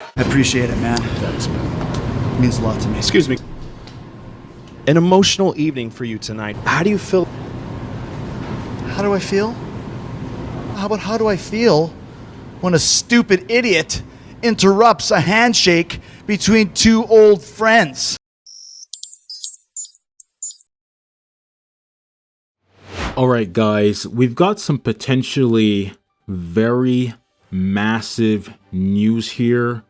I appreciate it, man. Thanks, man. It means a lot to me. Excuse me. An emotional evening for you tonight. How do you feel? How do I feel? How do I feel when a stupid idiot interrupts a handshake between two old friends? Alright guys, we've got some potentially very massive news here.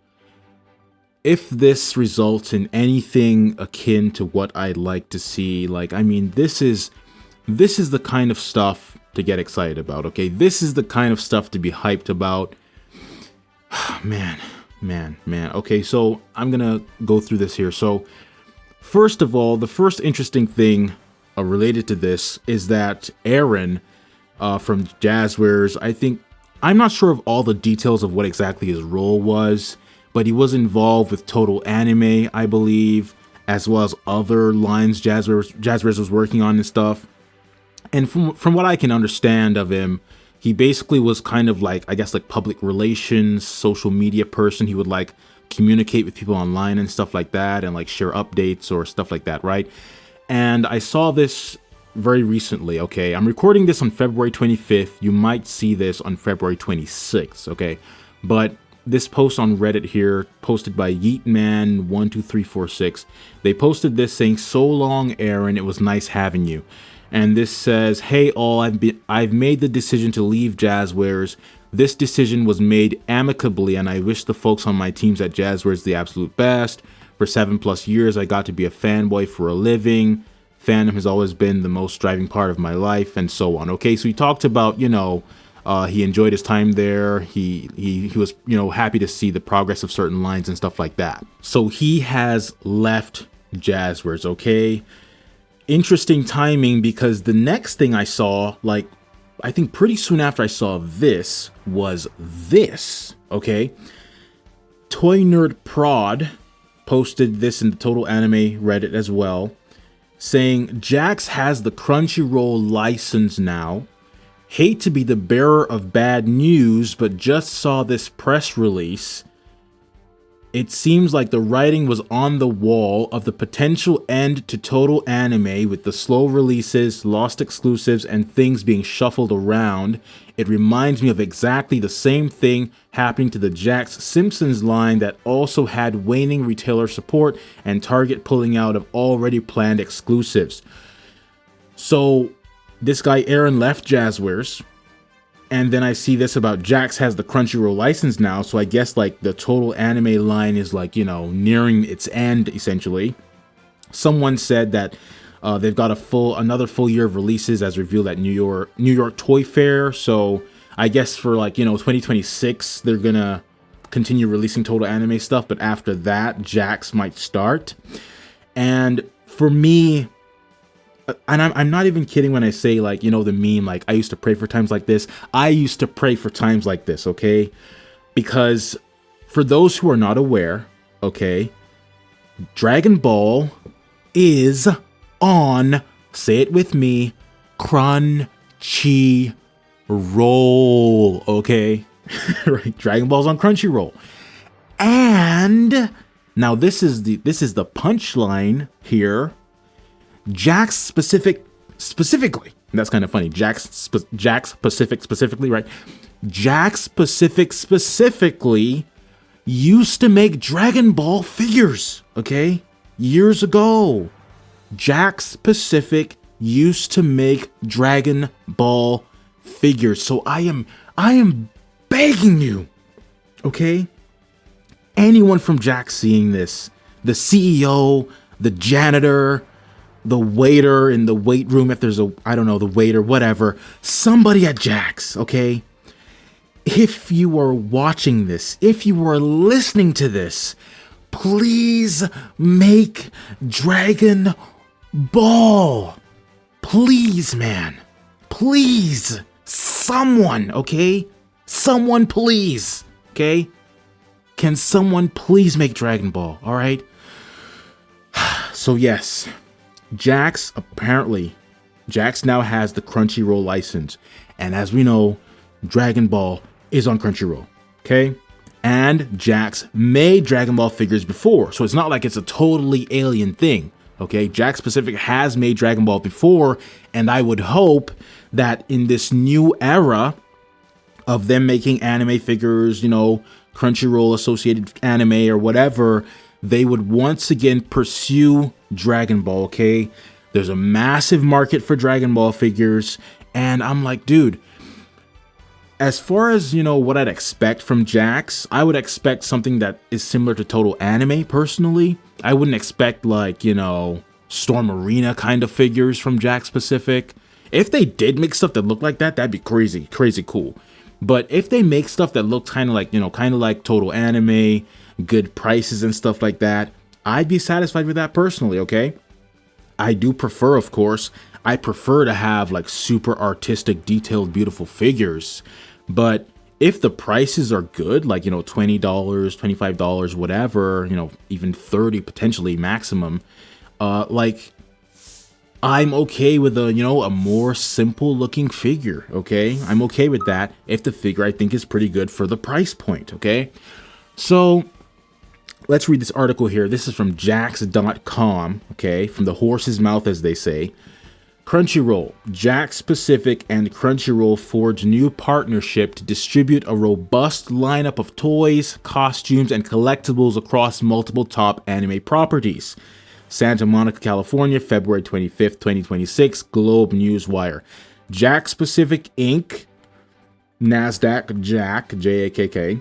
If this results in anything akin to what I'd like to see, like, I mean, this is the kind of stuff to get excited about, okay? This is the kind of stuff to be hyped about. Man. Okay, so I'm gonna go through this here. So, first of all, the first interesting thing related to this is that Aaron from Jazwares, I'm not sure of all the details of what exactly his role was, but he was involved with Total Anime, I believe, as well as other lines Jazwares was working on and stuff. And from what I can understand of him, he basically was kind of like, I guess, like public relations, social media person. He would like communicate with people online and stuff like that, and like share updates or stuff like that, right? And I saw this very recently, okay? I'm recording this on February 25th. You might see this on February 26th, okay? But this post on Reddit here, posted by Yeetman12346, they posted this saying, "So long, Aaron, it was nice having you." And this says, "Hey all, I've made the decision to leave Jazwares. This decision was made amicably, and I wish the folks on my teams at Jazwares the absolute best. For 7+ years, I got to be a fanboy for a living. Fandom has always been the most driving part of my life," and so on. Okay, so he talked about, you know, he enjoyed his time there. He was, you know, happy to see the progress of certain lines and stuff like that. So he has left Jazwares, okay? Interesting timing, because the next thing I saw, like, I think pretty soon after I saw this, was this, okay? Toy Nerd Prod posted this in the Total Anime Reddit as well, saying, "Jax has the Crunchyroll license now. Hate to be the bearer of bad news, but just saw this press release. It seems like the writing was on the wall of the potential end to Total Anime with the slow releases, lost exclusives, and things being shuffled around. It reminds me of exactly the same thing happening to the Jax Simpsons line that also had waning retailer support and Target pulling out of already planned exclusives." So this guy Aaron left Jazwares, and then I see this about Jax has the Crunchyroll license now, so I guess like the Total Anime line is like, you know, nearing its end essentially. Someone said that they've got another full year of releases as revealed at New York Toy Fair. So I guess for like, you know, 2026 they're gonna continue releasing Total Anime stuff, but after that Jax might start. And for me, and I'm not even kidding when I say, like, you know, the meme, like, I used to pray for times like this. I used to pray for times like this, okay? Because for those who are not aware, okay, Dragon Ball is on, say it with me, Crunchyroll, okay? Right, Dragon Ball's on Crunchyroll. And now this is the punchline here. Jax specifically, and that's kind of funny. Jax Pacific specifically, right? Jax Pacific specifically used to make Dragon Ball figures, okay? Years ago. Jax Pacific used to make Dragon Ball figures. So I am begging you, okay? Anyone from Jax seeing this, the CEO, the janitor, the waiter in the weight room, if there's I don't know, the waiter, whatever, somebody at Jax, okay? If you are watching this, if you are listening to this, please make Dragon Ball. Please, man. Please. Someone, okay? Someone, please. Okay? Can someone please make Dragon Ball, alright? So yes, Jax now has the Crunchyroll license. And as we know, Dragon Ball is on Crunchyroll, okay? and Jax made Dragon Ball figures before, so it's not like it's a totally alien thing. Okay, Jax Pacific has made Dragon Ball before, and I would hope that in this new era of them making anime figures, you know, Crunchyroll associated anime or whatever, they would once again pursue Dragon Ball, okay? There's a massive market for Dragon Ball figures, and I'm like, dude, as far as, you know, what I'd expect from Jax, I would expect something that is similar to Total Anime, personally. I wouldn't expect, like, you know, Storm Arena kind of figures from Jax Pacific. If they did make stuff that looked like that, that'd be crazy cool. But if they make stuff that looks kind of like, you know, kind of like Total Anime, good prices and stuff like that, I'd be satisfied with that personally, okay? I do prefer, of course, I prefer to have like super artistic, detailed, beautiful figures. But if the prices are good, like, you know, $20, $25, whatever, you know, even $30 potentially maximum, like, I'm okay with a, you know, a more simple looking figure, okay? I'm okay with that if the figure I think is pretty good for the price point, okay? So let's read this article here. This is from Jax.com, okay? From the horse's mouth, as they say. Crunchyroll, Jax Pacific and Crunchyroll forge new partnership to distribute a robust lineup of toys, costumes, and collectibles across multiple top anime properties. Santa Monica, California, February 25th, 2026, Globe Newswire. Jax Pacific Inc., NASDAQ, JAK, J-A-K-K,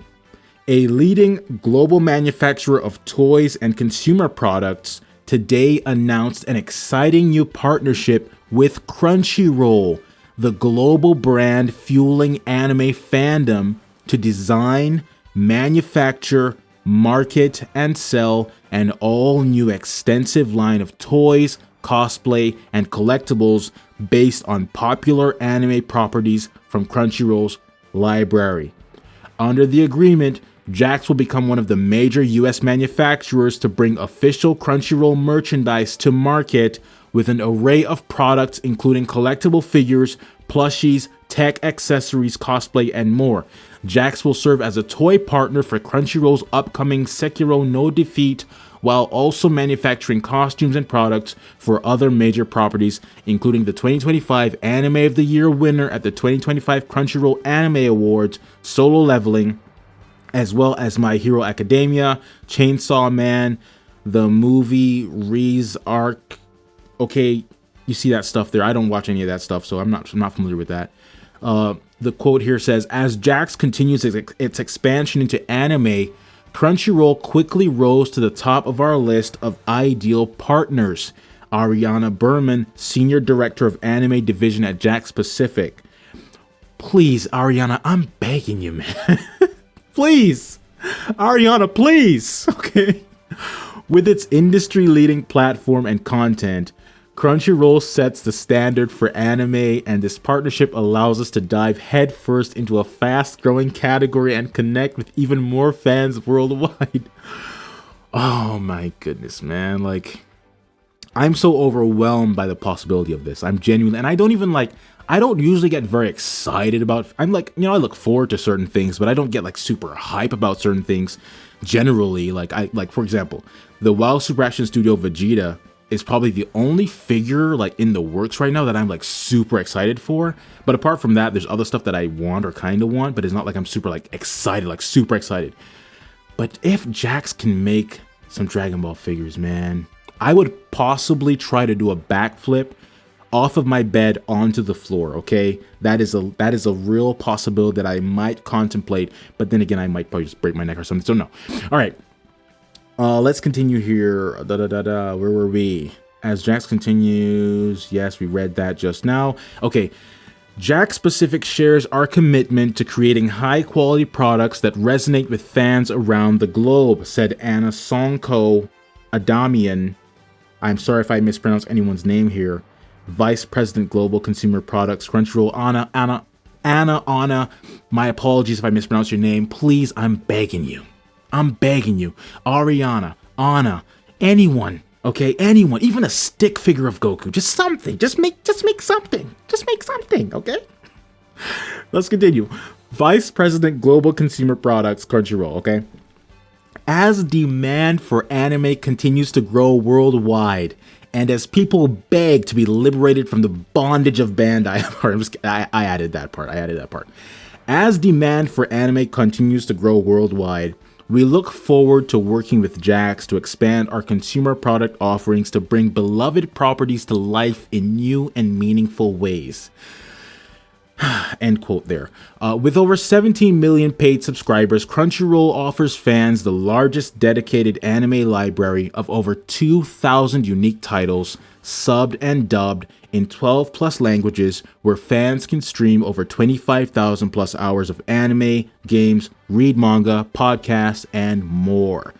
a leading global manufacturer of toys and consumer products, today announced an exciting new partnership with Crunchyroll, the global brand fueling anime fandom, to design, manufacture, market, and sell an all-new extensive line of toys, cosplay, and collectibles based on popular anime properties from Crunchyroll's library. Under the agreement, Jax will become one of the major US manufacturers to bring official Crunchyroll merchandise to market with an array of products including collectible figures, plushies, tech accessories, cosplay, and more. Jax will serve as a toy partner for Crunchyroll's upcoming Sekiro No Defeat, while also manufacturing costumes and products for other major properties, including the 2025 Anime of the Year winner at the 2025 Crunchyroll Anime Awards, Solo Leveling, as well as My Hero Academia, Chainsaw Man, the movie Reese Arc. Okay, you see that stuff there. I don't watch any of that stuff, so I'm not familiar with that. The quote here says, as Jax continues its expansion into anime, Crunchyroll quickly rose to the top of our list of ideal partners. Ariana Berman, Senior Director of Anime Division at Jax Pacific. Please, Ariana, I'm begging you, man. Please, Ariana, please. Okay. With its industry-leading platform and content, Crunchyroll sets the standard for anime, and this partnership allows us to dive headfirst into a fast-growing category and connect with even more fans worldwide. Oh my goodness, man. Like, I'm so overwhelmed by the possibility of this. I'm genuinely, and I don't usually get very excited about, I'm like, you know, I look forward to certain things, but I don't get like super hype about certain things generally. Like, for example, the WoW Super Action Studio Vegeta is probably the only figure like in the works right now that I'm like super excited for. But apart from that, there's other stuff that I want or kind of want, but it's not like I'm super like excited, like super excited. But if Jax can make some Dragon Ball figures, man, I would possibly try to do a backflip off of my bed onto the floor, okay? That is a real possibility that I might contemplate, but then again, I might probably just break my neck or something, so no. All right. Let's continue here. Where were we? As Jax continues, yes, we read that just now. Okay, Jax Pacific shares our commitment to creating high-quality products that resonate with fans around the globe, said Anna Sonko Adamian. I'm sorry if I mispronounce anyone's name here. Vice President Global Consumer Products, Crunchyroll. Anna, my apologies if I mispronounce your name. Please, I'm begging you. Ariana, Anna, anyone, okay, anyone, even a stick figure of Goku, just something, just make something, okay? Let's continue. Vice President Global Consumer Products, Crunchyroll, okay? As demand for anime continues to grow worldwide, and as people beg to be liberated from the bondage of Bandai, I added that part. As demand for anime continues to grow worldwide, we look forward to working with Jax to expand our consumer product offerings to bring beloved properties to life in new and meaningful ways. End quote there. With over 17 million paid subscribers, Crunchyroll offers fans the largest dedicated anime library of over 2,000 unique titles, subbed and dubbed in 12 plus languages, where fans can stream over 25,000 plus hours of anime, games, read manga, podcasts, and more.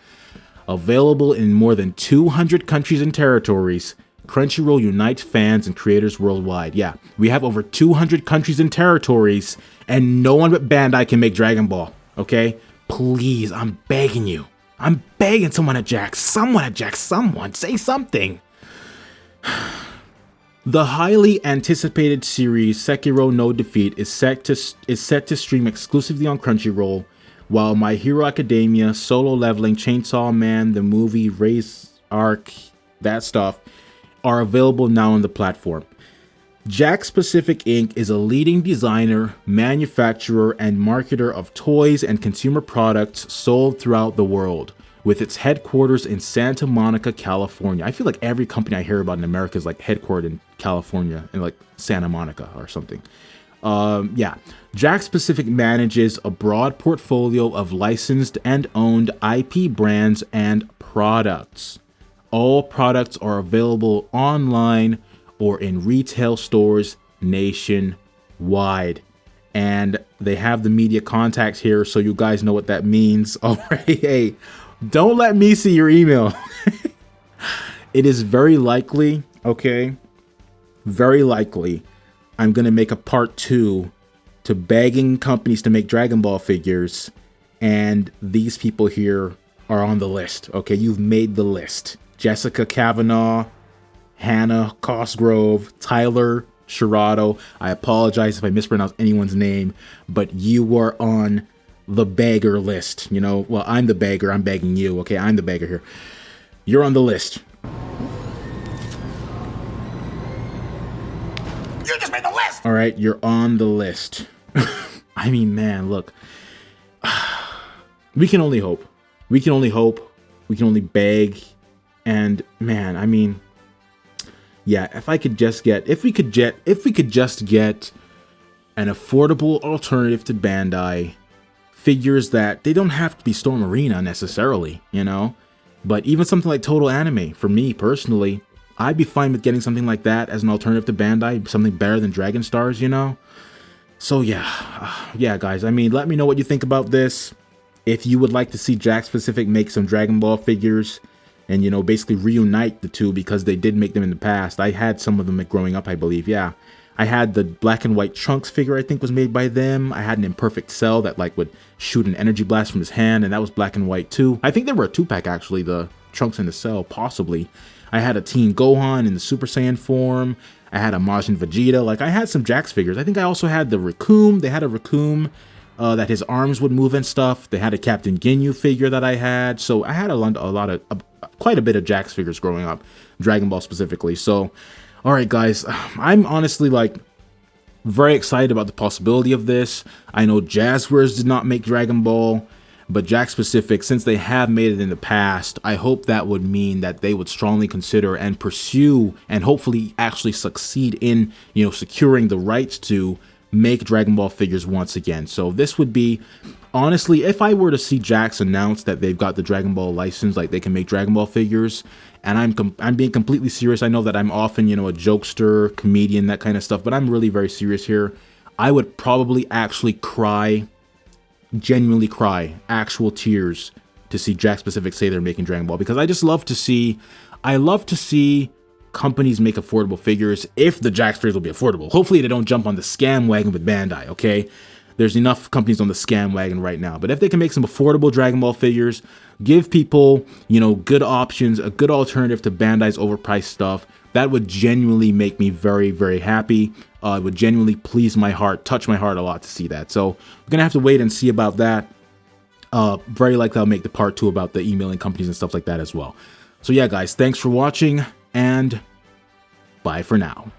Available in more than 200 countries and territories, Crunchyroll unites fans and creators worldwide. Yeah, we have over 200 countries and territories, and no one but Bandai can make Dragon Ball, okay? Please, I'm begging you. I'm begging someone at Jax, someone, say something. The highly anticipated series Sekiro No Defeat is set to stream exclusively on Crunchyroll, while My Hero Academia, Solo Leveling, Chainsaw Man, the movie, Race Arc, that stuff, are available now on the platform. Jax Pacific Inc. is a leading designer, manufacturer, and marketer of toys and consumer products sold throughout the world, with its headquarters in Santa Monica, California. I feel like every company I hear about in America is like headquartered in California, in like Santa Monica or something. Jax Pacific manages a broad portfolio of licensed and owned IP brands and products. All products are available online or in retail stores nationwide. And they have the media contacts here, so you guys know what that means. All right, hey, don't let me see your email. It is very likely, okay, very likely, I'm going to make a part 2 to begging companies to make Dragon Ball figures. And these people here are on the list, okay? You've made the list. Jessica Kavanaugh, Hannah Cosgrove, Tyler Shirado. I apologize if I mispronounce anyone's name, but you were on the beggar list. You know, well, I'm the beggar. I'm begging you. Okay, I'm the beggar here. You're on the list. You just made the list! All right, you're on the list. I mean, man, look. We can only hope. We can only hope. We can only beg. And man, I mean, yeah, if we could just get an affordable alternative to Bandai, figures that they don't have to be Storm Arena necessarily, you know, but even something like Total Anime, for me personally, I'd be fine with getting something like that as an alternative to Bandai, something better than Dragon Stars, you know. So yeah, guys, I mean, let me know what you think about this. If you would like to see Jax Pacific make some Dragon Ball figures, and, you know, basically reunite the two, because they did make them in the past. I had some of them growing up, I believe, yeah. I had the black and white Trunks figure, I think was made by them. I had an Imperfect Cell that like would shoot an energy blast from his hand, and that was black and white too. I think they were a 2-pack actually, the Trunks and the Cell, possibly. I had a Teen Gohan in the Super Saiyan form. I had a Majin Vegeta. Like, I had some Jax figures. I think I also had the Raccoon. They had a Raccoon that his arms would move and stuff. They had a Captain Ginyu figure that I had. So I had quite a bit of Jax figures growing up, Dragon Ball specifically. So, all right, guys, I'm honestly like very excited about the possibility of this. I know Jazwares did not make Dragon Ball, but Jax Pacific, since they have made it in the past, I hope that would mean that they would strongly consider and pursue and hopefully actually succeed in, you know, securing the rights to make Dragon Ball figures once again. So this would be, honestly, if I were to see Jax announce that they've got the Dragon Ball license, like they can make Dragon Ball figures, and I'm being completely serious. I know that I'm often, you know, a jokester, comedian, that kind of stuff, but I'm really very serious here. I would probably actually cry, genuinely cry, actual tears, to see Jax Pacific say they're making Dragon Ball, because I just love to see, companies make affordable figures, if the Jax figures will be affordable. Hopefully they don't jump on the scam wagon with Bandai, okay? There's enough companies on the scam wagon right now. But if they can make some affordable Dragon Ball figures, give people, you know, good options, a good alternative to Bandai's overpriced stuff, that would genuinely make me very, very happy. It would genuinely please my heart, touch my heart a lot to see that. So we're gonna have to wait and see about that. Very likely I'll make the part 2 about the emailing companies and stuff like that as well. So yeah, guys, thanks for watching, and bye for now.